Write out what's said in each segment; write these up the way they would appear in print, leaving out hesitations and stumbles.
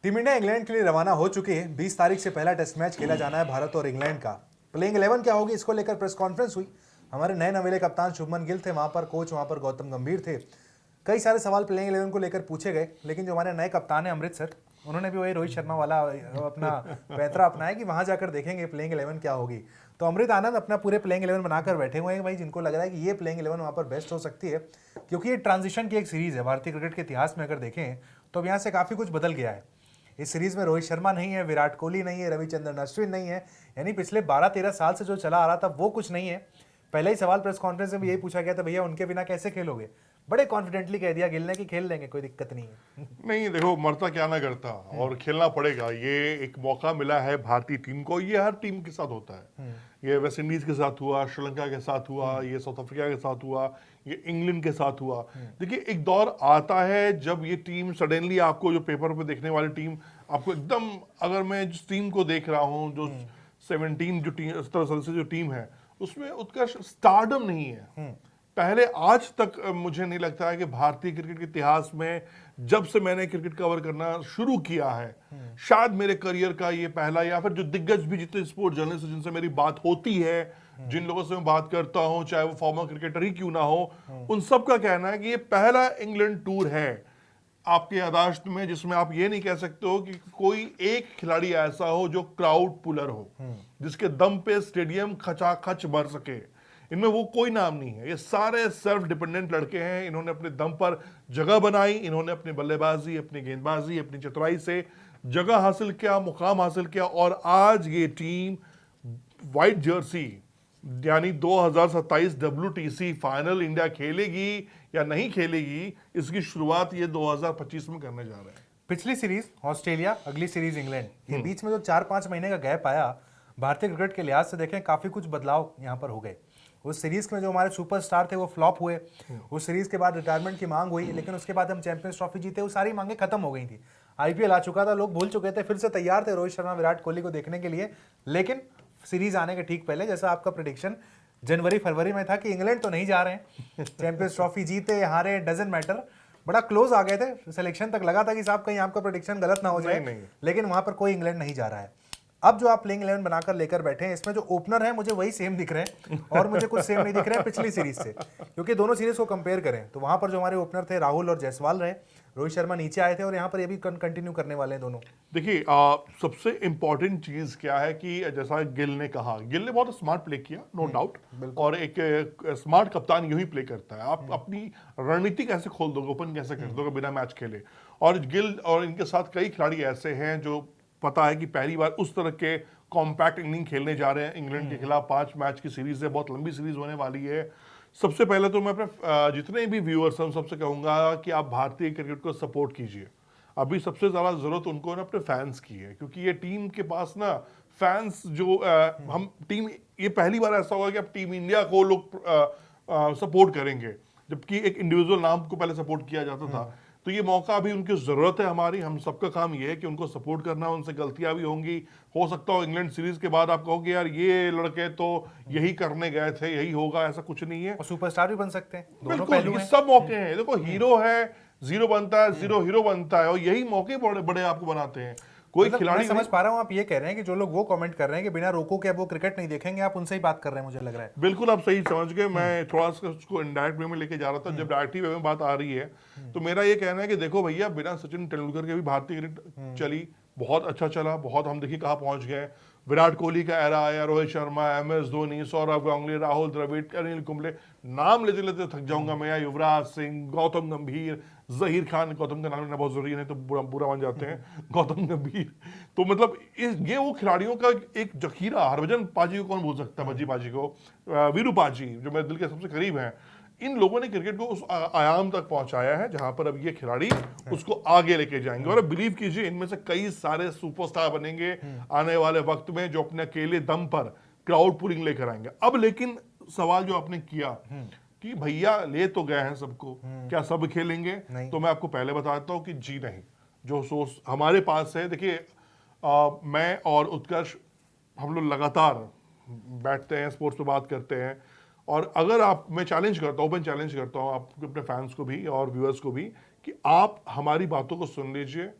Team India England के लिए रवाना हो चुकी है। 20 तारीख से पहला टेस्ट मैच खेला जाना है भारत और इंग्लैंड का। प्लेइंग 11 क्या होगी, इसको लेकर प्रेस कॉन्फ्रेंस हुई। हमारे नए नवेले कप्तान शुभमन गिल थे वहां पर, कोच वहां पर गौतम गंभीर थे। कई सारे सवाल प्लेइंग 11 को लेकर पूछे गए, लेकिन जो हमारे नए कप्तान है अमृत सर, उन्होंने भी वही रोहित शर्मा वाला अपना पैंतरा अपनाया कि वहां जाकर देखेंगे प्लेइंग 11 क्या होगी। तो अमृत आनंद अपना पूरे प्लेइंग 11 बनाकर बैठे हुए हैं भाई, जिनको लग रहा है कि ये प्लेइंग 11 वहां पर बेस्ट हो सकती है, क्योंकि ये ट्रांजिशन की एक सीरीज है। भारतीय क्रिकेट के इतिहास में अगर देखें तो अब यहाँ से काफी कुछ बदल गया है। इस सीरीज में रोहित शर्मा नहीं है, विराट कोहली नहीं है, रविचंद्रन अश्विन नहीं है, यानी पिछले 12-13 साल से जो चला आ रहा था वो कुछ नहीं है। पहले ही सवाल प्रेस कॉन्फ्रेंस में भी यही पूछा गया था, भैया उनके बिना कैसे खेलोगे। बड़े कॉन्फिडेंटली कह दिया गिल ने कि खेल लेंगे, कोई दिक्कत नहीं है। नहीं देखो, मरता क्या ना करता और खेलना पड़ेगा। ये एक मौका मिला है भारतीय टीम को, ये हर टीम के साथ होता है। ये वेस्ट इंडीज के साथ हुआ, श्रीलंका के साथ हुआ, ये साउथ अफ्रीका के साथ हुआ, ये इंग्लैंड के साथ हुआ। देखिए, एक दौर आता है जब ये टीम सडनली आपको, जो पेपर पे देखने वाली टीम आपको एकदम, अगर मैं जिस टीम को देख रहा हूँ, जो 17 जो टीम 17 सदस्य जो टीम है, उसमें उत्कर्ष स्टारडम नहीं है। पहले आज तक मुझे नहीं लगता है कि भारतीय क्रिकेट के इतिहास में, जब से मैंने क्रिकेट कवर करना शुरू किया है, शायद मेरे करियर का ये पहला, या फिर जो दिग्गज भी जितने स्पोर्ट जर्नलिस्ट जिनसे मेरी बात होती है, जिन लोगों से मैं बात करता हूं, चाहे वो फॉर्मर क्रिकेटर ही क्यों ना हो, उन सब का कहना है कि ये पहला इंग्लैंड टूर है आपके यादाश्त में जिसमें आप ये नहीं कह सकते हो कि कोई एक खिलाड़ी ऐसा हो जो क्राउड पुलर हो, जिसके दम पे स्टेडियम खचाखच भर सके। इनमें वो कोई नाम नहीं है। ये सारे सेल्फ डिपेंडेंट लड़के हैं। इन्होंने अपने दम पर जगह बनाई, इन्होंने अपनी बल्लेबाजी, अपनी गेंदबाजी, अपनी चतुराई से जगह हासिल किया, मुकाम हासिल किया, और आज ये टीम व्हाइट जर्सी यानी 2027 WTC फाइनल इंडिया खेलेगी या नहीं खेलेगी, इसकी शुरुआत ये 2025 में करने जा रहे हैं। पिछली सीरीज ऑस्ट्रेलिया, अगली सीरीज इंग्लैंड, ये बीच में जो 4-5 महीने का गैप आया, भारतीय क्रिकेट के लिहाज से देखें काफी कुछ बदलाव यहाँ पर हो गए। उस सीरीज में जो हमारे सुपरस्टार थे वो फ्लॉप हुए। उस सीरीज के बाद रिटायरमेंट की मांग हुई, लेकिन उसके बाद हम चैंपियंस ट्रॉफी जीते, वो सारी मांगे खत्म हो गई थी। IPL आ चुका था, लोग भूल चुके थे, फिर से तैयार थे रोहित शर्मा, विराट कोहली को देखने के लिए। लेकिन सीरीज आने के ठीक पहले, जैसा आपका प्रेडिक्शन जनवरी फरवरी में था कि इंग्लैंड तो नहीं जा रहे हैं, चैंपियंस ट्रॉफी जीते हारे डजंट मैटर, बड़ा क्लोज आ गए थे, सिलेक्शन तक लगा था कि साहब कहीं आपका प्रेडिक्शन गलत ना हो जाए। लेकिन वहां पर कोई इंग्लैंड नहीं जा रहा है। अब जो आप प्लेइंग 11 बनाकर लेकर बैठे हैं, इसमें जो ओपनर है मुझे वही सेम दिख रहे हैं, और मुझे कुछ सेम नहीं दिख रहे हैं पिछली सीरीज से, क्योंकि दोनों सीरीज को कंपेयर करें तो वहां पर जो हमारे ओपनर थे राहुल और जायसवाल रहे, रोहित शर्मा नीचे आए थे, और यहाँ पर ये भी कंटिन्यू करने वाले हैं दोनों। देखिए, सबसे इंपॉर्टेंट चीज क्या है कि जैसा गिल ने कहा, गिल ने बहुत स्मार्ट प्ले किया, नो डाउट, और एक स्मार्ट कप्तान यूं ही प्ले करता है। आप अपनी रणनीति कैसे खोल दोगे, ओपन कैसे कर दोगे बिना मैच खेले। और गिल और इनके साथ कई खिलाड़ी ऐसे हैं जो पता है कि पहली बार उस तरह के कॉम्पैक्ट इनिंग खेलने जा रहे हैं इंग्लैंड के खिलाफ। 5 मैच की सीरीज है, बहुत लंबी सीरीज होने वाली है। सबसे पहले तो मैं अपने जितने भी व्यूअर्स हैं सबसे कहूंगा कि आप भारतीय क्रिकेट को सपोर्ट कीजिए। अभी सबसे ज्यादा जरूरत उनको ना अपने फैंस की है, क्योंकि ये टीम के पास ना फैंस जो हम टीम, ये पहली बार ऐसा होगा कि अब टीम इंडिया को लोग सपोर्ट करेंगे, जबकि एक इंडिविजुअल नाम को पहले सपोर्ट किया जाता था। तो ये मौका अभी उनकी जरूरत है हमारी, हम सबका काम ये है कि उनको सपोर्ट करना। उनसे गलतियां भी होंगी, हो सकता हो इंग्लैंड सीरीज के बाद आप कहोगे यार ये लड़के तो यही करने गए थे, यही होगा, ऐसा कुछ नहीं है। और सुपरस्टार भी बन सकते हैं, दोनों बिल्कुल, पहलू ये हैं। सब मौके हैं। देखो, हीरो है, जीरो बनता है, जीरो हीरो बनता है, और यही मौके बड़े बड़े आपको बनाते हैं। कोई मतलब खिलाड़ी मैं समझ पा रहा हूँ, आप ये कह रहे हैं कि जो लोग वो कमेंट कर रहे हैं कि बिना रोको के अब वो क्रिकेट नहीं देखेंगे, आप उनसे ही बात कर रहे हैं, मुझे लग रहा है। बिल्कुल आप सही समझ गए। मैं थोड़ा सा उसको इनडायरेक्ट वे में लेके जा रहा था। जब डायरेक्ट वे में बात आ रही है तो मेरा ये कहना है कि देखो भैया, बिना सचिन तेंदुलकर के भी भारतीय क्रिकेट चली, बहुत अच्छा चला, बहुत, हम देखिए कहाँ पहुंच गए। विराट कोहली का एरा आया, रोहित शर्मा, MS धोनी, सौरव गांगुली, राहुल द्रविड़, अनिल कुंबले, नाम लेते लेते थक जाऊंगा मैं। युवराज सिंह, गौतम गंभीर, जहीर खान, गौतम का नाम लेना बहुत जरूरी है तो बुरा बुरा मान जाते हैं, गौतम गंभीर। तो मतलब ये वो खिलाड़ियों का एक जखीरा। हरभजन पाजी को कौन भूल सकता है, भज्जी पाजी को, वीरू पाजी जो मेरे दिल के सबसे करीब हैं। इन लोगों ने क्रिकेट को उस आयाम तक पहुंचाया है जहां पर अब ये खिलाड़ी उसको आगे लेके जाएंगे। और बिलीव कीजिए, इनमें से कई सारे सुपरस्टार बनेंगे आने वाले वक्त में, जो अपने अकेले दम पर क्राउड पुलिंग लेकर आएंगे। अब लेकिन सवाल जो आपने किया कि भैया ले तो गए हैं सबको, क्या सब खेलेंगे, तो मैं आपको पहले बता देता हूं कि जी नहीं। जो सोर्स हमारे पास है, देखिए, मैं और उत्कर्ष हम लोग लगातार बैठते हैं, स्पोर्ट्स पे बात करते हैं, और अगर आप, मैं चैलेंज करता हूँ, ओपन चैलेंज करता हूँ आप अपने फैंस को भी और व्यूअर्स को भी, कि आप हमारी बातों को सुन लीजिए,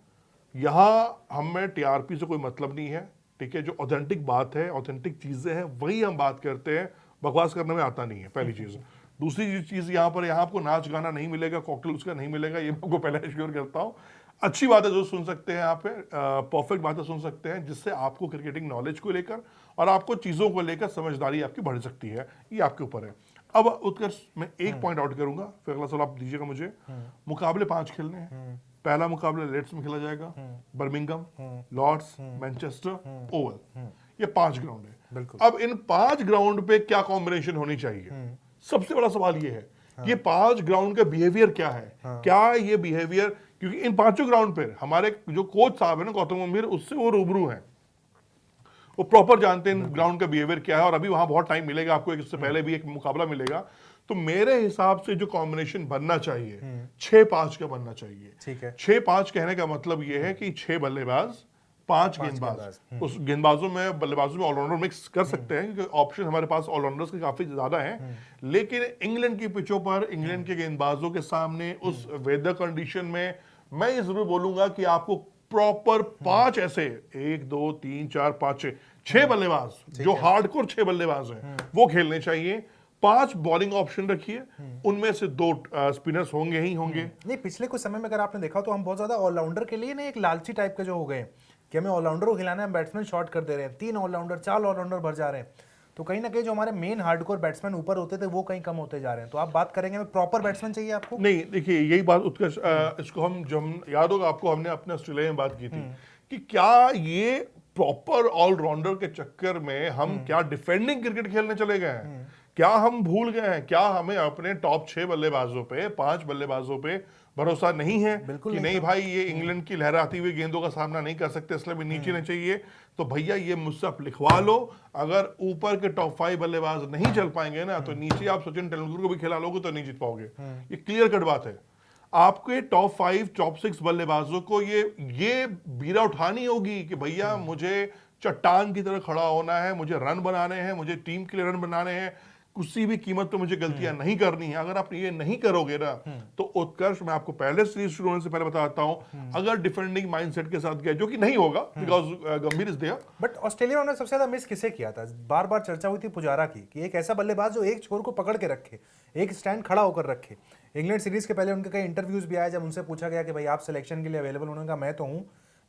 यहाँ हमें टीआरपी से कोई मतलब नहीं है, ठीक है। जो ऑथेंटिक बात है, ऑथेंटिक चीजें हैं, वही हम बात करते हैं। बकवास करने में आता नहीं है, पहली चीज। दूसरी चीज यहाँ आपको नाच गाना नहीं मिलेगा, कॉकटेल उसका नहीं मिलेगा, ये मैं आपको पहले एश्योर करता हूँ। अच्छी बातें जो सुन सकते हैं यहाँ पे, परफेक्ट बातें सुन सकते हैं, जिससे आपको क्रिकेटिंग नॉलेज को लेकर और आपको चीजों को लेकर समझदारी आपकी बढ़ सकती है। ये आपके ऊपर है। अब उत्कर्ष, मैं एक पॉइंट आउट करूंगा, फिर अगला सवाल आप दीजिएगा मुझे। मुकाबले 5 खेलने हैं। पहला मुकाबला लेड्स में खेला जाएगा, बर्मिंघम, लॉर्ड्स, मैनचेस्टर, ओवल। ये 5 ग्राउंड है। बिल्कुल। अब इन 5 ग्राउंड पे क्या कॉम्बिनेशन होनी चाहिए, सबसे बड़ा सवाल ये है। ये 5 ग्राउंड का बिहेवियर क्या है, क्या ये बिहेवियर, क्योंकि इन 5 ग्राउंड पे हमारे जो कोच साहब है ना गौतम गंभीर, उससे वो रूबरू हैं, वो प्रॉपर जानते हैं ग्राउंड का बिहेवियर क्या है। और अभी वहां बहुत टाइम मिलेगा आपको, इससे पहले भी एक मुकाबला मिलेगा। तो मेरे हिसाब से जो कॉम्बिनेशन बनना चाहिए 6-5 का बनना चाहिए। ठीक है। 6-5 कहने का मतलब ये है कि 6 बल्लेबाज, 5 गेंदबाज। उस गेंदबाजों में, बल्लेबाजों में ऑलराउंडर मिक्स कर सकते हैं, क्योंकि ऑप्शन हमारे पास ऑलराउंडर्स के काफी ज्यादा हैं। लेकिन इंग्लैंड की पिचों पर, इंग्लैंड के गेंदबाजों के सामने, उस वेदर कंडीशन में, मैं ये जरूर बोलूंगा कि आपको प्रॉपर 5 ऐसे, 1 2 3 4 5 6 बल्लेबाज, जो हार्डकोर 6 बल्लेबाज हैं, वो खेलने चाहिए। 5 बॉलिंग ऑप्शन रखिए, उनमें से 2 स्पिनर्स होंगे ही होंगे। नहीं, पिछले कुछ समय में अगर आपने देखा तो हम बहुत ज्यादा ऑलराउंडर के लिए ना एक लालची टाइप के जो हो गए कि हमें ऑलराउंडर को खिलाना है, हम बैट्समैन शॉर्ट कर दे रहे हैं, 3 ऑलराउंडर 4 ऑलराउंडर भर जा रहे हैं। तो कहीं ना कहीं जो हमारे मेन हार्डकोर बैट्समैन ऊपर होते थे वो कहीं कम होते जा रहे हैं। तो आप बात करेंगे हमें प्रॉपर बैट्समैन चाहिए आपको? नहीं, देखिए यही बात उत्कर्ष, इसको हम, जब हम, याद होगा आपको, हमने अपने ऑस्ट्रेलिया में बात की थी कि क्या ये प्रॉपर ऑलराउंडर के चक्कर में हम क्या डिफेंडिंग क्रिकेट खेलने चले गए हैं, क्या हम भूल गए हैं, क्या हमें अपने टॉप 6 बल्लेबाजों पे, 5 बल्लेबाजों पे भरोसा नहीं है कि नहीं भाई ये इंग्लैंड की लहराती हुई गेंदों का सामना नहीं कर सकते, इसलिए भी नीचे नहीं चाहिए। तो भैया ये मुझसे आप लिखवा लो, अगर ऊपर के टॉप 5 बल्लेबाज नहीं चल पाएंगे ना, तो नीचे आप सचिन तेंदुलकर को भी खिला लोगे तो नहीं जीत पाओगे। ये क्लियर कट बात है। आपके टॉप 5 टॉप 6 बल्लेबाजों को ये बीरा उठानी होगी कि भैया मुझे चट्टान की तरह खड़ा होना है, मुझे रन बनाने हैं, मुझे टीम के लिए रन बनाने हैं, किसी भी कीमत पे मुझे गलतियां नहीं करनी है। अगर आप ये नहीं करोगे ना, तो उत्कर्ष, मैं आपको पहले सीरीज शुरू होने से पहले बताता हूं, अगर डिफेंडिंग माइंडसेट के साथ गया, जो कि नहीं होगा बिकॉज गंभीर इज देयर। बट ऑस्ट्रेलिया में उन्होंने सबसे ज्यादा मिस किसे किया था? बार बार चर्चा हुई थी पुजारा की कि एक ऐसा बल्लेबाज जो एक छोर को पकड़ के रखे, एक स्टैंड खड़ा होकर रखे। इंग्लैंड सीरीज के पहले उनके कई इंटरव्यूज भी आए, जब उनसे पूछा गया कि भाई आप सिलेक्शन के लिए अवेलेबल, उन्होंने कहा मैं तो हूं,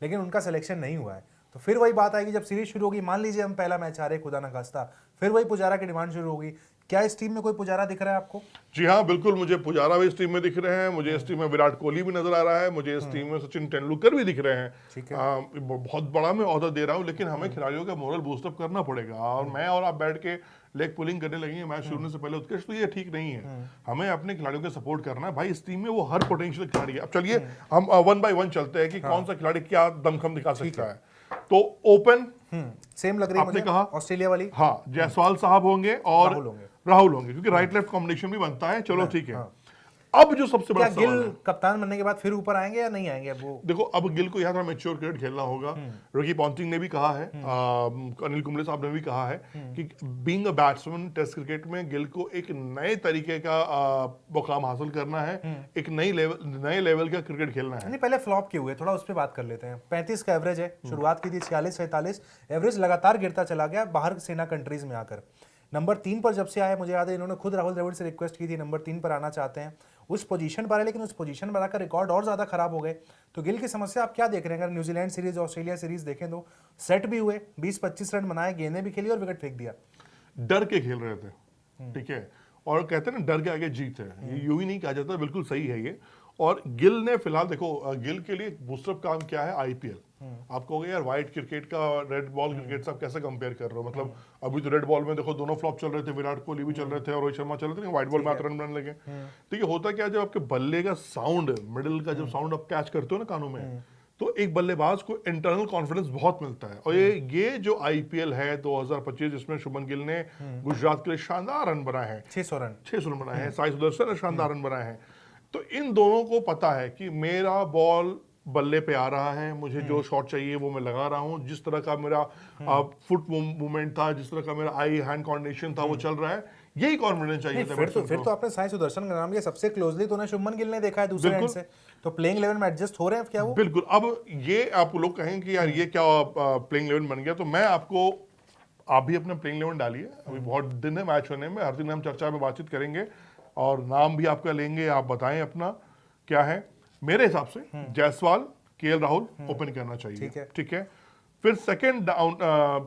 लेकिन उनका सिलेक्शन नहीं हुआ है। तो फिर वही बात आएगी जब सीरीज शुरू होगी, मान लीजिए हम पहला मैच हारे खुदा ना खास्ता, फिर वही पुजारा की डिमांड शुरू होगी। क्या इस टीम में कोई पुजारा दिख रहा है आपको? जी हाँ, बिल्कुल, मुझे पुजारा भी इस टीम में दिख रहे हैं, मुझे इस टीम में विराट कोहली भी नजर आ रहा है, मुझे इस टीम में सचिन तेंदुलकर भी दिख रहे हैं। ठीक है। बहुत बड़ा मैं ऑर्डर दे रहा हूँ, लेकिन हमें खिलाड़ियों का मोरल बूस्टअप करना पड़ेगा। और मैं और आप बैठ के लेग पुलिंग करने लगेंगे मैच शुरू होने से पहले, उत्कृष्ट, तो ये ठीक नहीं है। हमें अपने खिलाड़ियों का सपोर्ट करना है भाई। इस टीम में वो हर पोटेंशियल खिलाड़ी है। अब चलिए हम 1 by 1 चलते हैं कि कौन सा खिलाड़ी क्या दमखम दिखा सकता है। तो ओपन सेम लग रही है आपने मुझे, कहा ऑस्ट्रेलिया वाली। हाँ, जायसवाल साहब होंगे और राहुल होंगे, क्योंकि राइट लेफ्ट कॉम्बिनेशन भी बनता है। चलो ठीक है। अब जो सबसे बड़ा क्या गिल कप्तान बनने के बाद फिर ऊपर आएंगे या नहीं आएंगे? वो देखो, अब गिल को यहाँ थोड़ा मैच्योर क्रिकेट खेलना होगा। रिकी पॉन्टिंग ने भी कहा है, अनिल कुंबले साहब ने भी कहा है कि being a batsman test cricket में गिल को एक नए तरीके का मुकाम हासिल करना है, एक नए लेवल का क्रिकेट खेलना है। नहीं, पहले फ्लॉप क्यों हुए, थोड़ा उस पर बात कर लेते हैं। 35 का एवरेज है, शुरुआत की थी 46-47, एवरेज लगातार गिरता चला गया बाहर सेना कंट्रीज में आकर। नंबर 3 पर जब से आए, मुझे याद है इन्होंने खुद राहुल द्रविड़ से रिक्वेस्ट की थी नंबर 3 पर आना चाहते हैं, उस पोजीशन पर है, लेकिन उस पोजीशन पर आकर रिकॉर्ड और ज्यादा खराब हो गए। तो गिल की समस्या आप क्या देख रहे हैं? अगर न्यूजीलैंड सीरीज, ऑस्ट्रेलिया सीरीज देखें तो सेट भी हुए, 20-25 रन बनाए, गेंदें भी खेली और विकेट फेंक दिया। डर के खेल रहे थे, ठीक है। और कहते हैं ना, डर के आगे जीत है, ये यूं ही नहीं कहा जाता, बिल्कुल सही है ये। और गिल ने फिलहाल, देखो गिल के लिए बूस्टअप काम क्या है, आईपीएल। आप कहोगे यार व्हाइट क्रिकेट का रेड बॉल क्रिकेट से आप कैसे कंपेयर कर रहे हो? मतलब अभी तो रेड बॉल में देखो दोनों फ्लॉप चल रहे थे, विराट कोहली भी चल रहे थे और रोहित शर्मा चल रहे थे, व्हाइट बॉल में आप रन बनाने लगे। तो ये होता क्या, जब आपके बल्ले का साउंड, मिडिल का जब साउंड आप कैच करते हो ना कानों में, तो एक बल्लेबाज को इंटरनल कॉन्फिडेंस बहुत मिलता है। और ये जो आईपीएल है 2025, जिसमें शुभमन गिल ने गुजरात के लिए शानदार रन बनाए हैं, 600 रन बनाए हैं, साई सुदर्शन ने शानदार रन बनाए हैं। तो इन दोनों को पता है कि मेरा बॉल बल्ले पे आ रहा है, मुझे जो शॉट चाहिए वो मैं लगा रहा हूं, जिस तरह का मेरा फुट मूवमेंट था, जिस तरह का मेरा आई हैंड कोऑर्डिनेशन था, वो चल रहा है। यही कॉन्फिडेंस चाहिए था फिर तो आपने साई सुदर्शन का नाम लिया, सबसे क्लोजली तो उन्हें शुभमन गिल ने देखा है दूसरे एंड से, तो प्लेइंग 11 में एडजस्ट हो रहे हैं क्या वो? बिल्कुल। अब ये आप लोग कहें कि यार ये क्या प्लेइंग 11 बन गया, तो मैं आपको, आप भी अपने प्लेइंग 11 डालिए, अभी बहुत दिन है मैच होने में, हर दिन हम चर्चा में बातचीत करेंगे और नाम भी आपका लेंगे, आप बताएं अपना क्या है। मेरे हिसाब से जायसवाल, केएल राहुल ओपन करना चाहिए, ठीक है। फिर सेकंड डाउन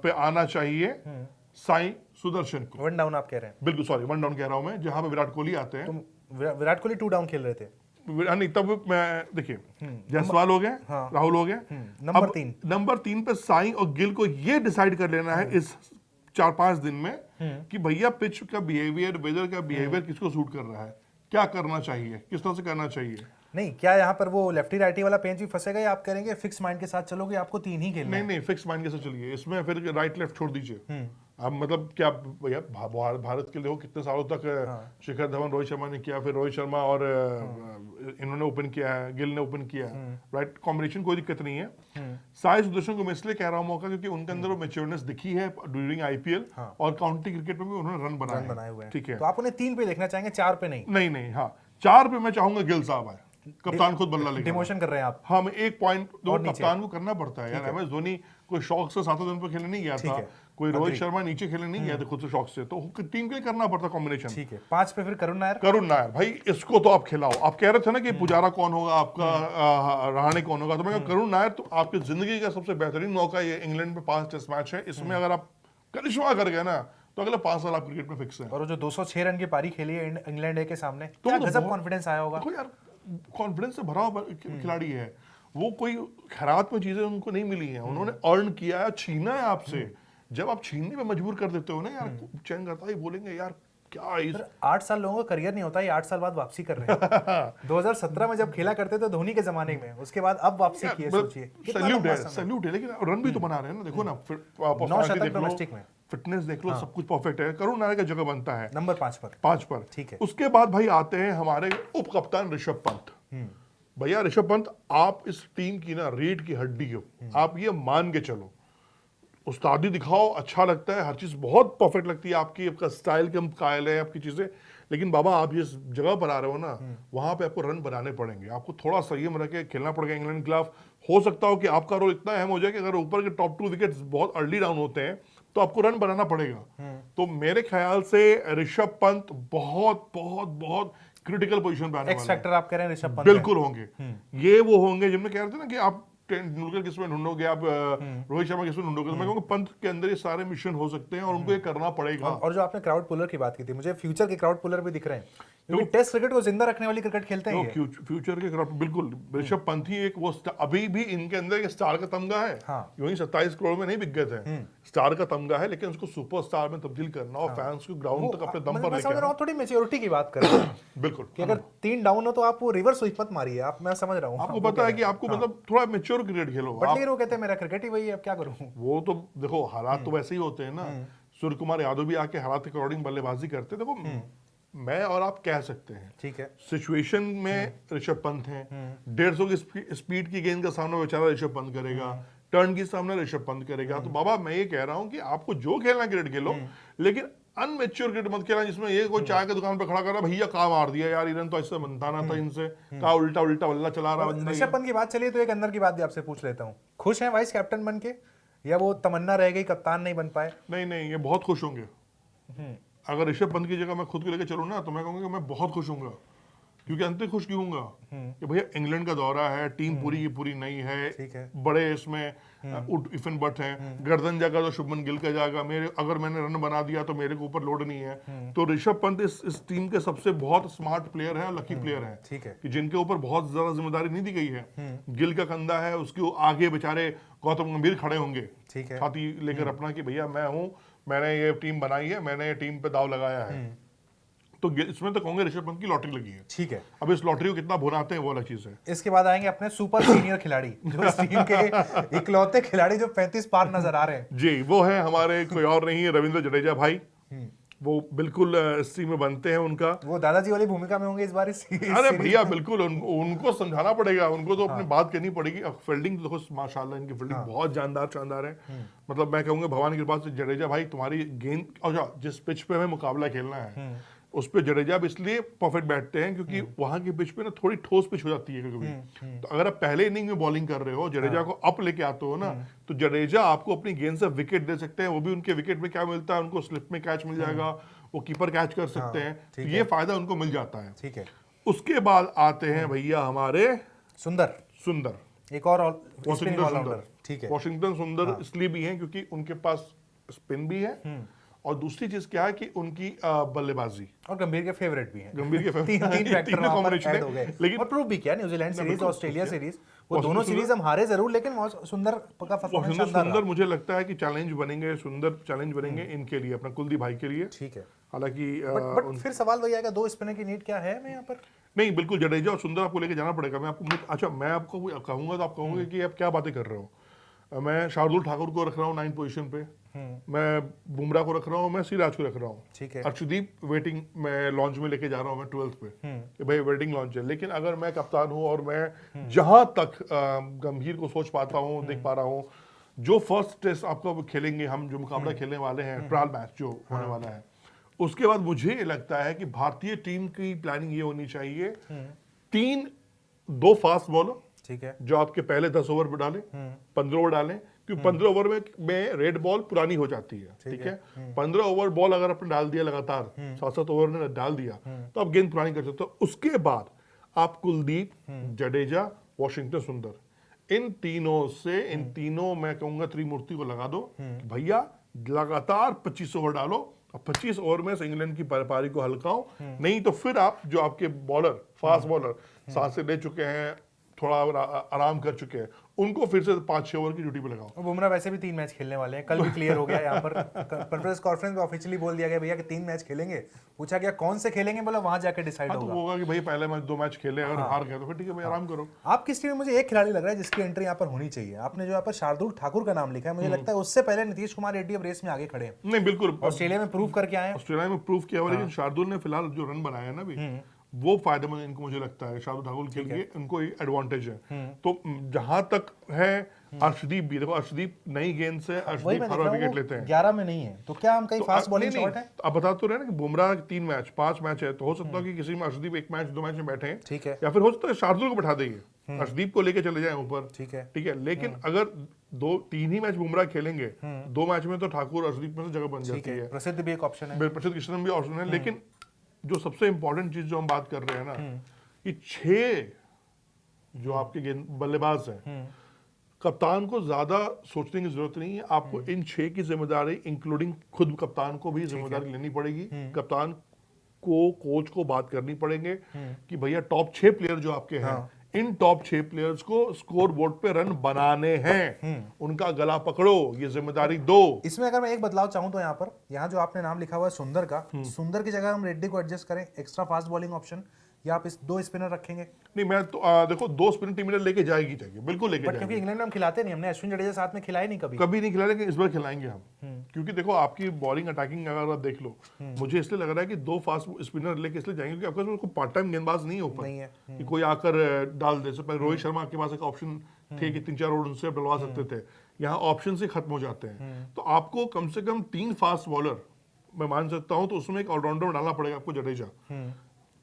पे आना चाहिए साई सुदर्शन को। वन डाउन आप कह रहे हैं? बिल्कुल, सॉरी, वन डाउन कह रहा हूं मैं, जहां पे विराट कोहली आते हैं। विराट कोहली 2 डाउन खेल रहे थे, नहीं तब मैं, देखिए जायसवाल हो गए, राहुल हो गए, नंबर 3 पे साई और गिल को ये डिसाइड कर लेना है इस 4-5 दिन में कि भैया पिच का बिहेवियर, वेदर का बिहेवियर किसको सूट कर रहा है, क्या करना चाहिए, किस तरह से करना चाहिए। नहीं, क्या यहाँ पर वो लेफ्टी राइटी वाला पेंच भी फंसेगा या आप करेंगे फिक्स माइंड के साथ चलोगे, आपको 3 ही खेलना है? नहीं, फिक्स माइंड के साथ चलिए, इसमें फिर राइट लेफ्ट छोड़ दीजिए। अब मतलब क्या भैया, भारत के लिए कितने सालों तक शिखर धवन, रोहित शर्मा ने किया, फिर रोहित शर्मा और इन्होंने ओपन किया है, गिल ने ओपन किया है, राइट, कॉम्बिनेशन कोई दिक्कत नहीं है। साई सुदर्शन को मैं इसलिए कह रहा हूँ मौका, क्योंकि उनके अंदर वो मैच्योरनेस दिखी है ड्यूरिंग आईपीएल, और काउंटी क्रिकेट में भी उन्होंने रन बनाए हुए हैं, ठीक है। तो आप उन्हें 3 पे देखना चाहेंगे, 4 पे नहीं? नहीं, हाँ 4 पे मैं चाहूंगा गिल साहब आए, कप्तान खुद बदला लेगा। डिमोशन कर रहे हैं आप? हाँ, मैं 1 पॉइंट कप्तान को करना पड़ता है यार। MS धोनी कोई शौक से 7 दिन पर खेलने नहीं गया था, कोई रोहित शर्मा नीचे खेलने नहीं गया था खुद से शौक से, तो टीम के लिए करना पड़ता कॉम्बिनेशन, ठीक है। 5 पे फिर करुण नायर, भाई इसको तो आप खिलाओ। आप कह रहे थे ना कि पुजारा कौन होगा आपका, रहाणे कौन होगा, तो मैं करुण नायर तो आपकी जिंदगी का सबसे बेहतरीन मौका, ये इंग्लैंड में 5 टेस्ट मैच है, इसमें अगर आप करिश्मा कर गए ना तो अगले 5 साल आप क्रिकेट में फिक्स है। और जो 206 रन की पारी खेली है इंग्लैंड ए के सामने, तो क्या गजब कॉन्फिडेंस आया होगा। देखो यार, कॉन्फिडेंस से भरा हुआ खिलाड़ी है वो, कोई खैरात में चीजें उनको नहीं मिली हैं, उन्होंने अर्न किया है, छीना है आपसे। जब आप छीनने में मजबूर कर देते हो ना यार, चैन करता है, बोलेंगे यार क्या इस 8 साल लोगों का करियर नहीं होता, ये 8 साल बाद वापसी कर रहे हैं। 2017 में जब खेला करते थे धोनी के जमाने में, उसके बाद अब वापसी की है, सोचिए सैल्यूट है। लेकिन रन भी तो बना रहे हैं ना, देखो ना, 9 शतक डोमेस्टिक में, फिटनेस देख लो, सब कुछ परफेक्ट है। करुण नायर का जगह बनता है नंबर 5 पर, ठीक है। उसके बाद भाई आते हैं हमारे उप कप्तान ऋषभ पंत। भैया ऋषभ पंत, आप इस टीम की ना रीढ़ की हड्डी हो, आप ये मान के चलो, उस्तादी दिखाओ, अच्छा लगता है, हर चीज बहुत परफेक्ट लगती है आपकी, आपका स्टाइल के हम कायल है आपकी चीजें, लेकिन बाबा आप जिस जगह पर आ रहे हो ना, वहां पे आपको रन बनाने पड़ेंगे, आपको थोड़ा संयम रख के खेलना पड़ेगा इंग्लैंड के खिलाफ। हो सकता हो कि आपका रोल इतना अहम हो जाए कि अगर ऊपर के टॉप 2 विकेट्स बहुत अर्ली डाउन होते हैं तो आपको रन बनाना पड़ेगा। तो मेरे ख्याल से ऋषभ पंत बहुत बहुत बहुत क्रिटिकल पोजीशन पे आने वाले हैं। एक्स फैक्टर आप कह रहे हैं ऋषभ पंत बिल्कुल होंगे। ये वो होंगे जिनमें कह रहे थे ना कि आप तेंदुलकर किसमें ढूंढोगे, आप रोहित शर्मा किसमें ढूंढोगे, तो मैं कहूँगा पंत के अंदर ये सारे मिशन हो सकते हैं और उनको ये करना पड़ेगा। और जो आपने क्राउड पुलर की बात की थी, मुझे फ्यूचर के क्राउड पुलर भी दिख रहे हैं, क्योंकि टेस्ट क्रिकेट को जिंदा रखने वाली क्रिकेट खेलते हैं ये। फ्यूचर के क्राउड, बिल्कुल ऋषभ पंत ही एक वो अभी भी इनके अंदर एक स्टार का तमगा है। वही 27 करोड़ में नहीं बिक गए थे, स्टार का तमगा है, लेकिन उसको सुपरस्टार में तब्दील करना और फैंस को ग्राउंड तक अपने दम पर लेके आना। थोड़ी मैच्योरिटी की बात कर रहे हैं। बिल्कुल, कि अगर 3 डाउन हो तो आप वो रिवर्स स्वीप मत मारिए, आप, मैं समझ रहा हूँ, आपको पता है कि आपको मतलब थोड़ा मैच्योर क्रिकेट खेलो। वो कहते हैं मेरा क्रिकेट ही वही है, अब क्या करूं। वो तो देखो हालात तो वैसे ही होते हैं ना। सूर्य कुमार यादव भी आके हालात के अकॉर्डिंग बल्लेबाजी करते हैं। देखो मैं और आप कह सकते हैं, ठीक है, सिचुएशन में ऋषभ पंत हैं, 150 की स्पीड की गेंद का सामना बेचारा ऋषभ पंत करेगा, टर्न की सामना ऋषभ पंत करेगा। तो बाबा मैं ये कह रहा हूं कि आपको जो खेलना क्रिकेट खेलो, लेकिन अनमेच्योर क्रिकेट मत खेलना जिसमें ये कोई चाय की दुकान पर खड़ा कर रहा, भैया कहाँ मार दिया यार, इधर तो ऐसे बनता ना था, इनसे कहा उल्टा उल्टा बल्ला चला रहा। ऋषभ पंत की बात चलिए तो एक अंदर की बात भी आपसे पूछ लेता हूँ, खुश हैं वाइस कैप्टन बन के, या वो तमन्ना रह गई कप्तान नहीं बन पाए? नहीं, ये बहुत खुश होंगे। अगर ऋषभ पंत की जगह मैं खुद को लेकर चलूँ ना, तो मैं कहूँगा कि मैं बहुत खुश होऊंगा। क्योंकि अंत खुश क्यों होऊंगा कि भैया इंग्लैंड का दौरा है, टीम पूरी की पूरी नहीं है, बड़े इसमें इफन बट हैं, गर्दन जाएगा तो शुभमन गिल का जाएगा, मेरे अगर मैंने रन बना दिया तो मेरे के ऊपर लोड नहीं है। तो ऋषभ पंत इस टीम के सबसे बहुत स्मार्ट प्लेयर है, लकी प्लेयर है, ठीक है, कि जिनके ऊपर बहुत ज्यादा जिम्मेदारी नहीं दी गई है। गिल का कंधा है, उसके आगे बेचारे गौतम गंभीर खड़े होंगे, ठीक है, छाती लेकर अपना कि भैया मैं हूं, मैंने ये टीम बनाई है, मैंने ये टीम पे दाव लगाया है। तो इसमें तो कहूंगे ऋषभ पंत की लॉटरी लगी है। ठीक है, अब इस लॉटरी को कितना भुनाते हैं वो अलग चीज है। इसके बाद आएंगे अपने सुपर सीनियर खिलाड़ी, जो इस टीम के इकलौते खिलाड़ी जो 35 पार नजर आ रहे हैं। जी, वो है हमारे कोई और नहीं है, रविंद्र जडेजा भाई। वो बिल्कुल इस टीम में बनते हैं उनका। वो दादाजी वाली भूमिका में होंगे इस बार इस अरे भैया बिल्कुल उनको समझाना पड़ेगा, उनको तो अपनी बात करनी पड़ेगी। फील्डिंग तो देखो माशाल्लाह इनकी फील्डिंग बहुत शानदार है। मतलब मैं कहूंगा भगवान की कृपा से जडेजा भाई तुम्हारी गेंद, अच्छा जिस पिच पे हमें मुकाबला खेलना है उस पे जडेजा अब इसलिए परफेक्ट बैठते हैं क्योंकि वहां की पिच पे ना थोड़ी ठोस पिच हो जाती है कभी। तो अगर आप पहले इनिंग में बॉलिंग कर रहे हो, जडेजा को अप लेके आते हो ना, तो जडेजा आपको अपनी गेंद से विकेट दे सकते हैं। वो भी उनके विकेट में क्या मिलता है, उनको स्लिप में कैच मिल जाएगा, वो कीपर कैच कर सकते हैं, तो ये फायदा उनको मिल जाता है। ठीक है। उसके बाद आते हैं भैया हमारे सुंदर, एक और वॉशिंगटन सुंदर। ठीक है। वॉशिंगटन सुंदर इसलिए भी हैं क्योंकि उनके पास स्पिन भी है और दूसरी चीज क्या है कि उनकी बल्लेबाजी, और गंभीर के फेवरेट भी हैं। गंभीर के तीन फैक्टर वहां पर ऐड हो गए। लेकिन और प्रूव भी किया न्यूजीलैंड सीरीज, ऑस्ट्रेलिया सीरीज, वो दोनों सीरीज हम हारे जरूर, लेकिन सुंदर का परफॉर्मेंस शानदार रहा। सुंदर मुझे लगता है कि चैलेंज बनेंगे, सुंदर चैलेंज बनेंगे इनके लिए, अपना कुलदीप भाई के लिए। ठीक है। हालांकि बट फिर सवाल वही आएगा, 2 स्पिनर की नीड क्या है हमें यहाँ पर? नहीं बिल्कुल जडेजा और सुंदर आपको लेके जाना पड़ेगा। मैं आपको कहूंगा तो आप कहोगे कि आप क्या बातें कर रहे हो। मैं शार्दुल ठाकुर को रख रहा हूँ 9 पोजीशन पे, मैं बुमराह को रख रहा हूँ, मैं सिराज को रख रहा हूँ। ठीक है। अर्शदीप वेटिंग में लॉन्च में लेके जा रहा हूँ मैं 12th पे कि भाई वेटिंग लॉन्च है। लेकिन अगर मैं कप्तान हूँ और मैं जहां तक गंभीर को सोच पाता हूँ, देख पा रहा हूँ, जो फर्स्ट टेस्ट आपको खेलेंगे, हम जो मुकाबला खेलने वाले हैं, ट्रायल मैच जो होने वाला है, उसके बाद मुझे लगता है कि भारतीय टीम की प्लानिंग ये होनी चाहिए 2 फास्ट बॉलर, ठीक है, जो आपके पहले 10 ओवर में डालें, 15 ओवर डालें, क्योंकि 15 ओवर में रेड बॉल पुरानी हो जाती है। ठीक है। 15 ओवर बॉल अगर आपने डाल दिया लगातार 7-7 ओवर में डाल दिया तो आप गेंद पुरानी कर सकते हो। उसके बाद आप कुलदीप, जडेजा, वॉशिंगटन सुंदर, इन तीनों मैं कहूंगा त्रिमूर्ति को लगा दो। भैया लगातार 25 ओवर डालो और 25 ओवर में से इंग्लैंड की पारी को हल्काओ। नहीं तो फिर आप जो आपके बॉलर, फास्ट बॉलर सांसें ले चुके हैं, थोड़ा आराम कर चुके हैं, उनको फिर से 5-6 ओवर की ड्यूटी पे लगाओ। बुमराह वैसे भी 3 मैच खेलने वाले हैं, कल भी क्लियर हो गया यहाँ पर प्रेस कॉन्फ्रेंस में ऑफिशियली बोल दिया गया भैया कि 3 मैच खेलेंगे। पूछा गया कौन से खेलेंगे, बोला वहां जाके डिसाइड तो होगा। होगा कि भाई पहले मैच 2 मैच खेले, अगर हार गए तो फिर ठीक है भाई आराम करो। आप किस टीम में, मुझे एक खिलाड़ी लग रहा है जिसकी एंट्री यहाँ पर होनी चाहिए। आपने जो यहाँ पर शार्दुल ठाकुर का नाम लिखा है, मुझे लगता है उससे पहले नीतीश कुमार रेड्डी अब रेस में आगे खड़े हैं। नहीं बिल्कुल, ऑस्ट्रेलिया में प्रूव करके आए हैं। ऑस्ट्रेलिया में प्रूव किया हुआ, लेकिन शार्दुल ने फिलहाल जो रन बनाया है ना अभी, वो फायदेमंद इनको मुझे लगता है। शार्दुल ठाकुर के लिए इनको एडवांटेज है। तो जहां तक है अर्शदीप भी, देखो अर्शदीप नई गेंद से अर्शदीप हर विकेट लेते हैं। 11 में नहीं है तो क्या हम कहीं फास्ट बॉलिंग शॉट है? आप बता तो रहे ना कि बुमराह 3 मैच 5 मैच है, तो हो सकता है कि किसी में अर्शदीप 1 मैच 2 मैच में बैठे हैं। ठीक है। या फिर हो सकता है शार्दुल को बैठा देंगे, अर्शदीप को लेके चले जाए ऊपर। ठीक है। ठीक है। लेकिन अगर 2-3 ही मैच बुमराह खेलेंगे, 2 मैच में तो ठाकुर अर्शदीप में से जगह बन जाती है। प्रसिद्ध भी एक ऑप्शन है, प्रसिद्ध कृष्णन भी ऑप्शन है। लेकिन जो सबसे इंपॉर्टेंट चीज जो हम बात कर रहे हैं ना, कि 6 जो आपके बल्लेबाज हैं, कप्तान को ज्यादा सोचने की जरूरत नहीं है। आपको इन 6 की जिम्मेदारी, इंक्लूडिंग खुद कप्तान को भी जिम्मेदारी लेनी पड़ेगी। कप्तान को, कोच को बात करनी पड़ेंगे कि भैया टॉप 6 प्लेयर जो आपके हैं, इन टॉप 6 प्लेयर्स को स्कोर बोर्ड पे रन बनाने हैं, उनका गला पकड़ो, ये जिम्मेदारी दो। इसमें अगर मैं एक बदलाव चाहूं तो यहाँ जो आपने नाम लिखा हुआ है सुंदर का, सुंदर की जगह हम रेड्डी को एडजस्ट करें, एक्स्ट्रा फास्ट बॉलिंग ऑप्शन, या आप इस 2 स्पिनर रखेंगे? नहीं, मैं तो देखो 2 स्पिनर टीम इंडिया लेके जाएगी, बिल्कुल लेके जाएगी। क्योंकि इंग्लैंड में हम खिलाते नहीं, हमने अश्विन जडेजा साथ में खिलाए नहीं, कभी नहीं खिलाए, लेकिन इस बार खिलाएंगे हम। क्योंकि देखो आपकी बॉलिंग अटैकिंग अगर आप देख लो, मुझे इसलिए लग रहा है कि 2 फास्ट स्पिनर लेके इसलिए जाएंगे क्योंकि आपके पास पार्ट टाइम गेंदबाज नहीं हो पाए कि कोई आकर डाल दे। पहले रोहित शर्मा के पास एक ऑप्शन थे कि 3-4 ओवर उनसे डलवा सकते थे, यहाँ ऑप्शन से खत्म हो जाते हैं। तो आपको कम से कम 3 फास्ट बॉलर मैं मान सकता हूं, तो उसमें एक ऑलराउंडर डालना पड़ेगा आपको, जडेजा।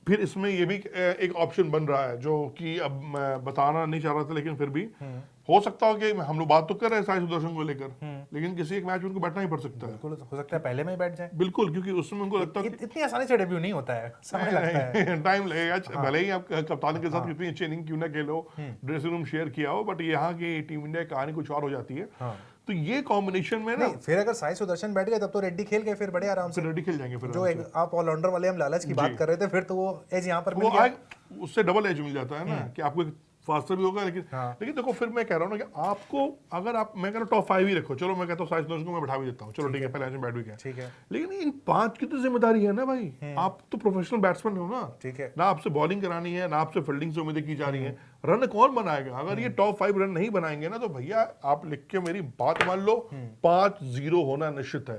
फिर इसमें ये भी एक ऑप्शन बन रहा है जो कि अब मैं बताना नहीं चाह रहा था, लेकिन फिर भी हो सकता हो कि हम लोग बात तो कर रहे हैं साई सुदर्शन को लेकर, लेकिन किसी एक मैच में उनको बैठना ही पड़ सकता है। बिल्कुल, हो सकता है पहले में ही बैठ जाए। बिल्कुल, क्योंकि उसमें उनको लगता है इतनी आसानी से डेब्यू नहीं होता है, समय लगता है, टाइम लगेगा। भले ही आप कप्तान के साथ कितनी अच्छी इनिंग क्यों ना खेलो, ड्रेसिंग रूम शेयर किया हो, बट यहाँ की टीम इंडिया की कहानी कुछ और हो जाती है। तो ये कॉम्बिनेशन में ना, फिर अगर साई सुदर्शन बैठ गए तब तो रेड्डी खेल गए, फिर बड़े आराम से रेड्डी खेल जाएंगे। फिर जो आप ऑलराउंडर वाले हम लालच की बात कर रहे थे, फिर तो वो एज यहाँ पर मिल गया, उससे डबल एज मिल जाता है ना कि आपको फास्टर भी होगा। लेकिन देखो फिर मैं कह रहा हूँ ना कि आपको, अगर आप, मैं कह रहा हूँ टॉप 5 ही रखो, चलो मैं कहता हूँ साई सुदर्शन को मैं बैठा भी देता हूँ, चलो ठीक है, पहले बैठ भी गया, ठीक है। लेकिन इन 5 की तो जिम्मेदारी है ना भाई, आप तो प्रोफेशनल बैट्समैन हो ना, ठीक है, ना आपसे बॉलिंग करानी है, ना आपसे फील्डिंग से उम्मीदें की जा रही है, रन कौन बनाएगा? अगर ये टॉप 5 रन नहीं बनाएंगे ना तो भैया आप लिख के मेरी बात मान लो, 5-0 होना निश्चित है।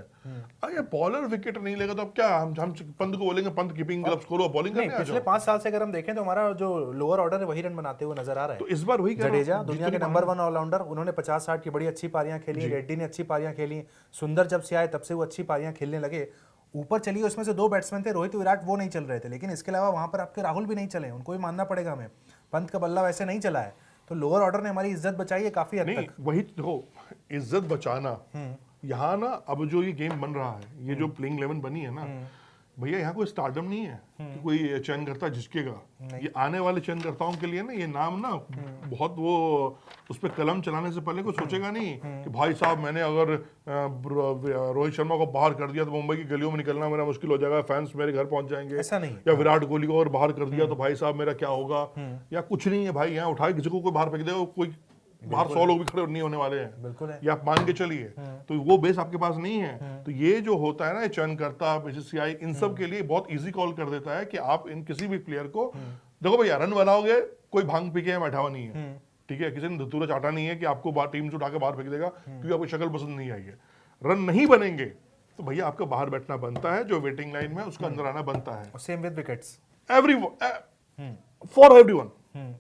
अरे बॉलर विकेट नहीं लेगा तो अब क्या हम पंत को बोलेंगे पंत कीपिंग ग्लव्स खोलो बॉलिंग नहीं, करने आ पिछले जाओ। 5 साल से अगर हम देखें तो हमारा जो लोअर ऑर्डर है वही रन बनाते हुए नजर आ रहा है। तो इस बार वही कह रहा हूं, जडेजा दुनिया के जितनी नंबर 1 ऑलराउंडर, उन्होंने 50-60 की बड़ी अच्छी पारियां खेली, रेड्डी ने अच्छी पारियां खेली, सुंदर जब से आए तब से वो अच्छी पारियां खेलने लगे। ऊपर चलिए उसमें से 2 बैट्समैन थे, रोहित विराट, वो नहीं चल रहे थे, लेकिन इसके अलावा वहां पर आपके राहुल भी नहीं चले, उनको भी मानना पड़ेगा हमें। पंत का बल्ला वैसे नहीं चला है, तो लोअर ऑर्डर ने हमारी इज्जत बचाई है काफी हद नहीं तक। वही देखो, इज्जत बचाना यहाँ ना, अब जो ये गेम बन रहा है, ये जो प्लेइंग 11 बनी है ना भैया, यहाँ कोई स्टारडम नहीं है कि कोई चयनकर्ता जिसकेगा। ये आने वाले चयनकर्ताओं के लिए ना ये नाम ना बहुत वो उस पर कलम चलाने से पहले कोई सोचेगा नहीं कि भाई साहब मैंने अगर रोहित शर्मा को बाहर कर दिया तो मुंबई की गलियों में निकलना मेरा मुश्किल हो जाएगा, फैंस मेरे घर पहुंच जाएंगे, ऐसा नहीं। या विराट कोहली को अगर बाहर कर दिया तो भाई साहब मेरा क्या होगा, या कुछ नहीं है भाई। यहाँ उठाए किसी को कोई बाहर फेंक दे, कोई बाहर 100 लोग भी खड़े नहीं होने वाले हैं, बिल्कुल है। ये आप मान के चलिए। तो वो बेस आपके पास नहीं है। तो ये जो होता है ना चयनकर्ता, बीसीसीआई, इन सब के लिए बहुत इजी कॉल कर देता है कि आप इन किसी भी प्लेयर को देखो भैया, रन बनाओगे, कोई भांग पी के बैठा हुआ नहीं है, ठीक है, किसी ने धतूरा चाटा नहीं है कि आपको टीम से उठा के बाहर फेंक देगा क्योंकि आपको शक्ल पसंद नहीं आई है। रन नहीं बनेंगे तो भैया आपका बाहर बैठना बनता है, जो वेटिंग लाइन में उसका अंदर आना बनता है। Same with wickets, for everyone,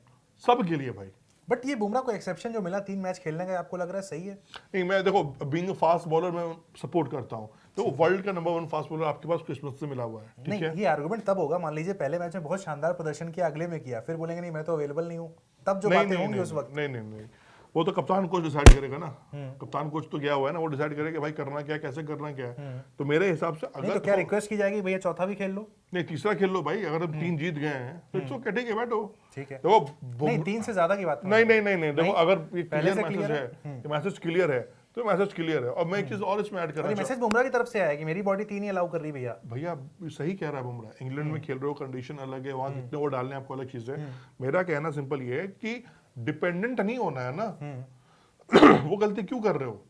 सब के लिए भाई। बट ये बुमराह को एक्सेप्शन जो मिला 3 मैच खेलने का, आपको लग रहा है सही है? नहीं, मैं देखो बीइंग फास्ट बॉलर मैं सपोर्ट करता हूँ। तो वर्ल्ड का नंबर 1 फास्ट बॉलर आपके पास क्रिसमस से मिला हुआ है, ठीक नहीं, है। ये आर्गुमेंट तब होगा, मान लीजिए पहले मैच में बहुत शानदार प्रदर्शन किया, अगले में किया, फिर बोलेंगे नहीं मैं तो अवेलेबल नहीं हूँ, तब जो बातें होंगी उस वक्त। नहीं, वो तो कप्तान कोच डिसाइड करेगा ना। कप्तान कोच तो गया हुआ है ना, वो डिसाइड करेगा कि भाई करना क्या है, कैसे करना क्या है। तो मेरे हिसाब से नहीं अगर तो क्या रिक्वेस्ट की जाएगी भैया चौथा भी खेल लो? नहीं, तीसरा खेल लो भाई, अगर हम 3 जीत गए हैं तो इट्स ओके, ठीक है, बैठो। ठीक है, देखो नहीं 3 से ज्यादा की बात नहीं, देखो अगर पहले से मैसेज है, मैसेज क्लियर है तो मैसेज क्लियर है। और मैं एक चीज और इसमें ऐड करना और ये मैसेज बुमराह की तरफ से आया कि मेरी बॉडी 3 ही अलाउ कर रही भैया। भैया सही कह रहा है बुमराह, इंग्लैंड में खेल रहे हो, कंडीशन अलग है, वहां कितने ओवर डालने आपको अलग चीज है। मेरा कहना सिंपल ये है कि डिपेंडेंट नहीं होना है ना। वो गलती क्यों कर रहे हो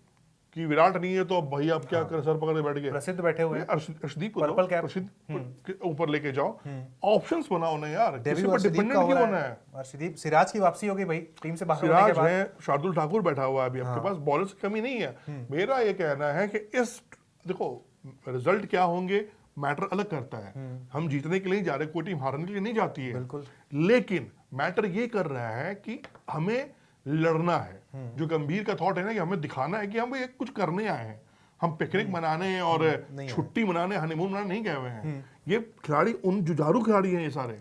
कि विराट नहीं है तो अब भैया अब क्या कर, सर पकड़ के बैठ गए। प्रसिद्ध बैठे हुए हैं, अर्शदीप को पर्पल कैप प्रसिद्ध ऊपर लेके जाओ, ऑप्शंस बनाओ ना यार, किसी डेब्यू पर अर्शदीप डिपेंडेंट का हो क्यों रहा होना है, है। अर्शदीप, सिराज की वापसी हो गई भाई टीम से बाहर होने के सिराज बाद। है, शार्दुल ठाकुर बैठा हुआ है अभी आपके पास, बॉलर्स की कमी नहीं है। मेरा ये कहना है कि इस देखो रिजल्ट क्या होंगे मैटर अलग करता है, हम जीतने के लिए जा रहे, कोई टीम हारने के लिए नहीं जाती है, बिल्कुल। लेकिन मैटर ये कर रहा है कि हमें लड़ना है। जो गंभीर का थॉट है ना कि हमें दिखाना है कि हम ये कुछ करने आए हैं, हम पिकनिक मनाने और छुट्टी मनाने, हनीमून मनाने नहीं गए हुए हैं। ये खिलाड़ी उन जुझारू खिलाड़ी हैं ये सारे,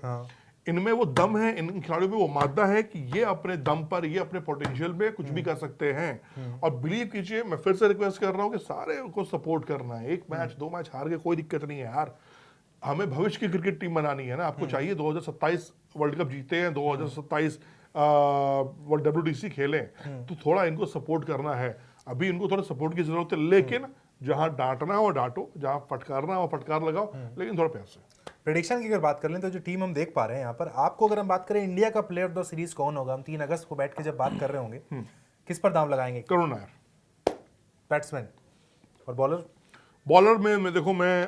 इनमें वो दम है, इन खिलाड़ियों में वो मादा है कि ये अपने दम पर, ये अपने पोटेंशियल में कुछ भी कर सकते हैं। और बिलीव कीजिए, मैं फिर से रिक्वेस्ट कर रहा हूँ कि सारे को सपोर्ट करना है। 1 मैच 2 मैच हार के कोई दिक्कत नहीं है यार, हमें भविष्य की क्रिकेट टीम बनानी है ना। आपको चाहिए 2027 वर्ल्ड कप जीते हैं, 2027 वर्ल्ड WTC खेलें, तो थोड़ा इनको सपोर्ट करना है। अभी इनको थोड़ा सपोर्ट की जरूरत है, लेकिन जहां डांटना हो डांटो, जहां फटकारना हो फटकार लगाओ, लेकिन थोड़ा प्यार से। प्रेडिक्शन की अगर बात कर लें तो जो टीम हम देख पा रहे हैं यहाँ पर, आपको अगर हम बात करें इंडिया का प्लेयर ऑफ द सीरीज कौन होगा, हम 3 अगस्त को बैठ के जब बात कर रहे होंगे, किस पर दाम लगाएंगे? करुण नायर बैट्समैन और बॉलर? बॉलर में देखो मैं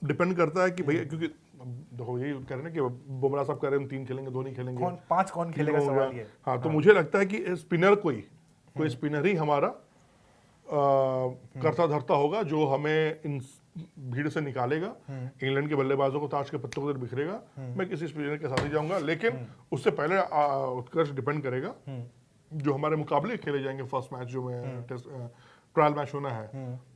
डिपेंड करता है कि भैया, क्योंकि देखो यही कह रहे हैं कि बुमराह साहब कह रहे हैं 3 खेलेंगे 2 नहीं खेलेंगे, कौन 5 कौन खेलेगा सवाल ये। हाँ, तो मुझे लगता है कि स्पिनर कोई स्पिनर ही हमारा करता धरता होगा, जो हमें इन भीड़ से निकालेगा, इंग्लैंड के बल्लेबाजों को ताश के पत्तों को बिखरेगा। मैं किसी स्पिनर के साथ ही जाऊंगा, लेकिन उससे पहले उत्कर्ष डिपेंड करेगा जो हमारे मुकाबले खेले जाएंगे। फर्स्ट मैच जो में ट्रायल मैच होना है,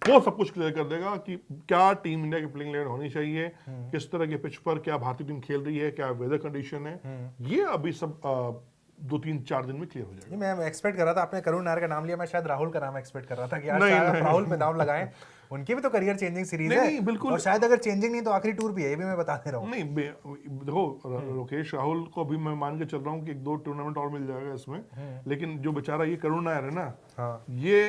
वो सब कुछ क्लियर कर देगा कि क्या टीम इंडिया की प्लेइंग 11 होनी चाहिए, किस तरह के पिच पर क्या भारतीय टीम खेल रही है, क्या वेदर कंडीशन है, ये अभी सब 2-3-4 दिन में क्लियर हो जाएगा। मैं एक्सपेक्ट कर रहा था, आपने करुण नायर का नाम लिया, मैं शायद राहुल का नाम एक्सपेक्ट कर रहा था कि आज शायद राहुल पे दाम लगाएं, उनकी भी तो करियर चेंजिंग सीरीज है। नहीं, बिल्कुल। और शायद अगर चेंजिंग नहीं तो आखिरी टूर भी है, ये भी मैं बता दे रहा हूँ। नहीं देखो, लोकेश राहुल को अभी मैं मान के चल रहा हूँ कि 1-2 टूर्नामेंट और मिल जाएगा इसमें, लेकिन जो बेचारा ये करुण नायर है ना, ये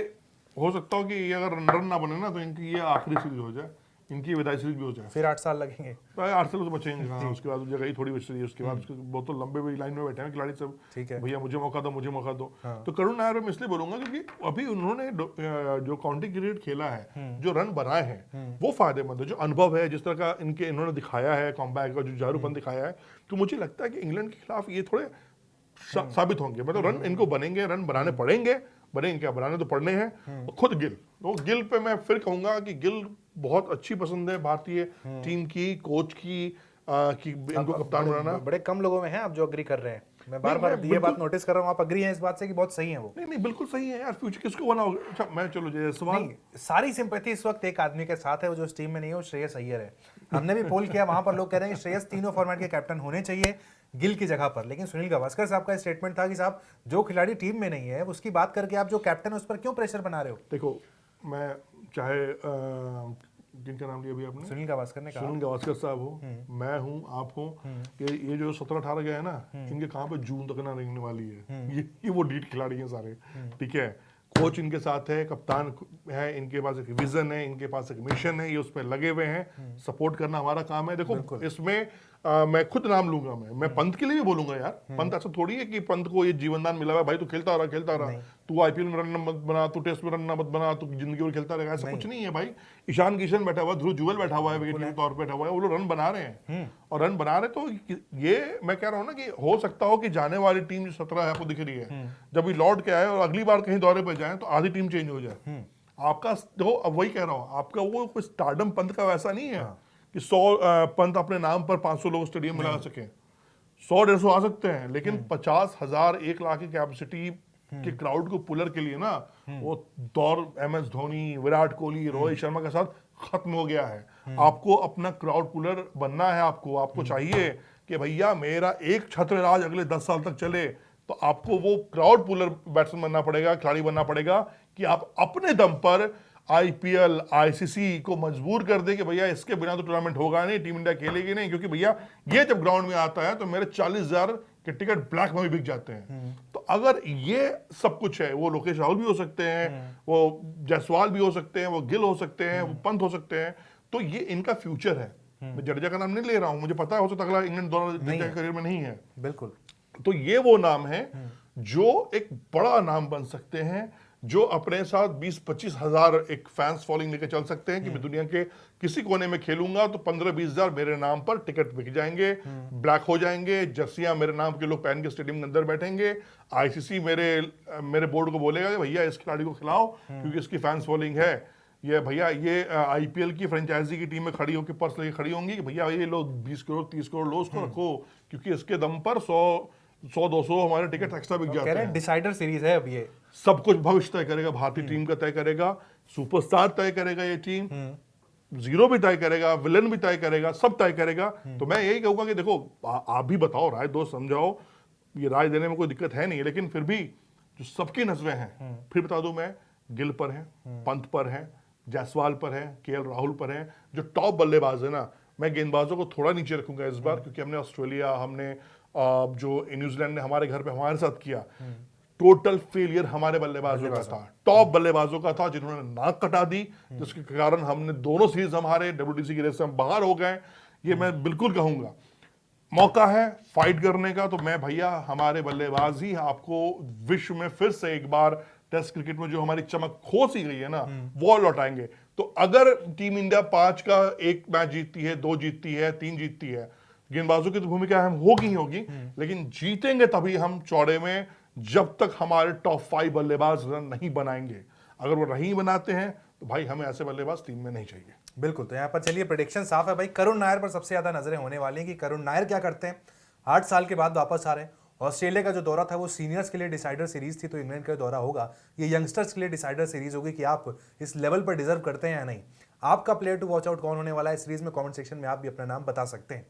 हो सकता हो कि ये अगर रन ना बने ना तो इनकी ये आखिरी सीरीज हो जाए, इनकी विदाई सीरीज भी हो जाए, फिर 8 साल लगेंगे। 8 साल तो बचेंगे। हाँ, उसके बाद जगह ही थोड़ी बच रही है, उसके बाद बहुत तो लंबे भी लाइन में बैठे हैं खिलाड़ी सब, ठीक है भैया मुझे मौका दो, मुझे मौका दो। तो करुण नायर मैं इसलिए बोलूंगा क्योंकि अभी उन्होंने जो काउंटी क्रिकेट खेला है, जो रन बनाए हैं, वो फायदेमंद है। जो अनुभव है, जिस तरह का इन्होंने दिखाया है कॉमबैक का, जो जारूपन दिखाया है, तो मुझे लगता है कि इंग्लैंड के खिलाफ ये थोड़े साबित होंगे, मतलब रन इनको बनेंगे, रन बनाने पड़ेंगे, बनेंगे क्या, बनाने तो पड़ने हैं। और खुद गिल, तो गिल पे मैं फिर कहूंगा कि गिल बहुत अच्छी पसंद है भारतीय टीम की, कोच की, कि इनको कप्तान बनाना। बड़े कम लोगों में हैं आप जो अग्री कर रहे हैं। मैं बार नहीं, बार मैं ये बात बिल्कुल- नोटिस कर रहा हूँ, आप अग्री हैं इस बात से कि बहुत सही है वो। नहीं नहीं, बिल्कुल सही है यार, फ्यूचर किसको बना होगा। अच्छा मैं, चलो जय सवाल, नहीं, सारी सिंपैथी इस वक्त एक आदमी के साथ है, वो जो इस टीम में नहीं है, वो श्रेयस अय्यर है। हमने भी पोल किया, वहां पर लोग कह रहे हैं कि श्रेयस तीनों फॉर्मेट के कैप्टन होने चाहिए गिल की जगह पर। लेकिन सुनील गावस्कर साहब का स्टेटमेंट था कि साहब जो खिलाड़ी टीम में नहीं है उसकी बात करके आप जो कैप्टन है उस पर क्यों प्रेशर बना रहे हो। देखो मैं चाहे जिनका नाम लिया अभी आपने, सुनील गावस्कर ने कहा, सुनील गावस्कर साहब हो, मैं हूँ, आप हो, ये जो 17-18 गए हैं ना, इनके कहाँ पे जून तक ना रेंगने वाली है। ये वो डीट खिलाड़ी हैं सारे, ठीक है। कोच इनके साथ है, कप्तान है, इनके पास एक विजन है, इनके पास एक मिशन है, ये उस पर लगे हुए हैं। सपोर्ट करना हमारा काम है। देखो इसमें मैं खुद नाम लूंगा, मैं पंत के लिए भी बोलूंगा यार। पंत ऐसा थोड़ी है कि पंत को ये जीवनदान मिला हुआ है, भाई तू खेलता रहा, तू आईपीएल में रन मत बना, तू टेस्ट में रन मत बना, तू जिंदगी भर खेलता रहेगा, ऐसा कुछ नहीं है भाई। ईशान किशन बैठा हुआ है, ध्रुव जुवेल बैठा हुआ है, विकेट के तौर पर बैठा हुआ है, वो लोग रन बना रहे हैं। और रन बना रहे, तो ये मैं कह रहा हूँ ना कि हो सकता हो कि जाने वाली टीम जो 17 है आपको दिख रही है, जब ये लौट के आए और अगली बार कहीं दौरे पर जाए तो आधी टीम चेंज हो जाए। आपका देखो, अब वही कह रहा हूँ, आपका वो कोई स्टारडम पंत का वैसा नहीं है कि 100 पंत अपने नाम पर 500 लोग स्टेडियम में लगा सके। 100-150 आ सकते हैं, लेकिन 50,000 1 लाख की कैपेसिटी के क्राउड को पुलर के लिए ना, वो दौर MS धोनी, विराट कोहली, रोहित शर्मा के साथ खत्म हो गया है। आपको अपना क्राउड पुलर बनना है। आपको चाहिए कि भैया मेरा एक छत्र राज अगले 10 साल तक चले, तो आपको वो क्राउड पुलर बैट्समैन बनना पड़ेगा, खिलाड़ी बनना पड़ेगा कि आप अपने दम पर IPL ICC को मजबूर कर दे कि भैया इसके बिना तो टूर्नामेंट होगा नहीं, टीम इंडिया खेलेगी नहीं, क्योंकि भैया ये जब ग्राउंड में आता है तो मेरे 40,000 के टिकट ब्लैक में भी बिक जाते हैं। तो अगर ये सब कुछ है, वो लोकेश राहुल भी हो सकते हैं, वो जायसवाल भी हो सकते हैं, वो गिल हो सकते हैं, वो पंत हो सकते हैं, तो ये इनका फ्यूचर है। मैं जडेजा का नाम नहीं ले रहा हूं, मुझे पता है हो सकता अगला इंग्लैंड दौरा जडेजा के करियर में नहीं है, बिल्कुल। तो ये वो नाम है जो एक बड़ा नाम बन सकते हैं, जो अपने साथ 20-25 हजार एक फैंस फॉलोइंग लेके चल सकते हैं कि मैं दुनिया के किसी कोने में खेलूंगा तो 15-20 हजार मेरे नाम पर टिकट बिक जाएंगे, ब्लैक हो जाएंगे, जर्सियां मेरे नाम के लोग पहन के स्टेडियम के अंदर बैठेंगे। ICC मेरे बोर्ड को बोलेगा कि भैया इस खिलाड़ी को खिलाओ क्योंकि इसकी फैंस फॉलोइंग है। ये भैया ये IPL की फ्रेंचाइजी की टीम में खड़ी होकर पर्स लेके खड़ी होंगी कि भैया ये लो 20 करोड़ 30 करोड़ लो उसको रखो, क्योंकि इसके दम पर 100-200 हमारे टिकट एक्स्ट्रा बिक जाते हैं। डिसाइडर सीरीज है अब ये, सब कुछ भविष्य तय करेगा, भारतीय टीम का तय करेगा, सुपरस्टार तय करेगा, ये टीम जीरो भी तय करेगा, विलन भी तय करेगा, सब तय करेगा। तो मैं यही कहूंगा कि देखो आप भी बताओ, राय दो, समझाओ, ये राय देने में कोई दिक्कत है नहीं, लेकिन फिर भी जो सबकी नस्बें हैं, फिर बता दूं मैं, गिल पर है, पंत पर है, जायसवाल पर है, KL राहुल पर है, जो टॉप बल्लेबाज है ना। मैं गेंदबाजों को थोड़ा नीचे रखूंगा इस बार, क्योंकि हमने ऑस्ट्रेलिया, हमने जो न्यूजीलैंड ने हमारे घर पे हमारे साथ किया, टोटल फेलियर हमारे बल्लेबाजों का था, टॉप बल्लेबाजों का था, जिन्होंने नाक कटा दी, जिसके कारण हमने दोनों सीरीज हमारे WTC की रेस से हम बाहर हो गए। ये मैं बिल्कुल कहूंगा, मौका है फाइट करने का, तो मैं भैया हमारे बल्लेबाज ही आपको विश्व में फिर से एक बार टेस्ट क्रिकेट में जो हमारी चमक खो सी गई है ना, वो लौटाएंगे। तो अगर टीम इंडिया 5 का 1 मैच जीतती है, 2 जीतती है, 3 जीतती है, गेंदबाजों की तो भूमिका हम होगी ही होगी, लेकिन जीतेंगे तभी हम चौड़े में, जब तक हमारे टॉप 5 बल्लेबाज रन नहीं बनाएंगे। अगर वो नहीं बनाते हैं तो भाई हमें ऐसे बल्लेबाज टीम में नहीं चाहिए। बिल्कुल। तो यहाँ पर चलिए प्रेडिक्शन साफ है भाई, करुण नायर पर सबसे ज्यादा नजरें होने वाली हैं कि करुण नायर क्या करते हैं। 8 साल के बाद वापस आ रहे हैं। ऑस्ट्रेलिया का जो दौरा था वो सीनियर्स के लिए डिसाइडर सीरीज थी, तो इंग्लैंड का दौरा होगा ये यंगस्टर्स के लिए डिसाइडर सीरीज होगी कि आप इस लेवल पर डिजर्व करते हैं या नहीं। आपका प्लेयर टू वॉच आउट कौन होने वाला है सीरीज में, कमेंट सेक्शन में आप भी अपना नाम बता सकते हैं।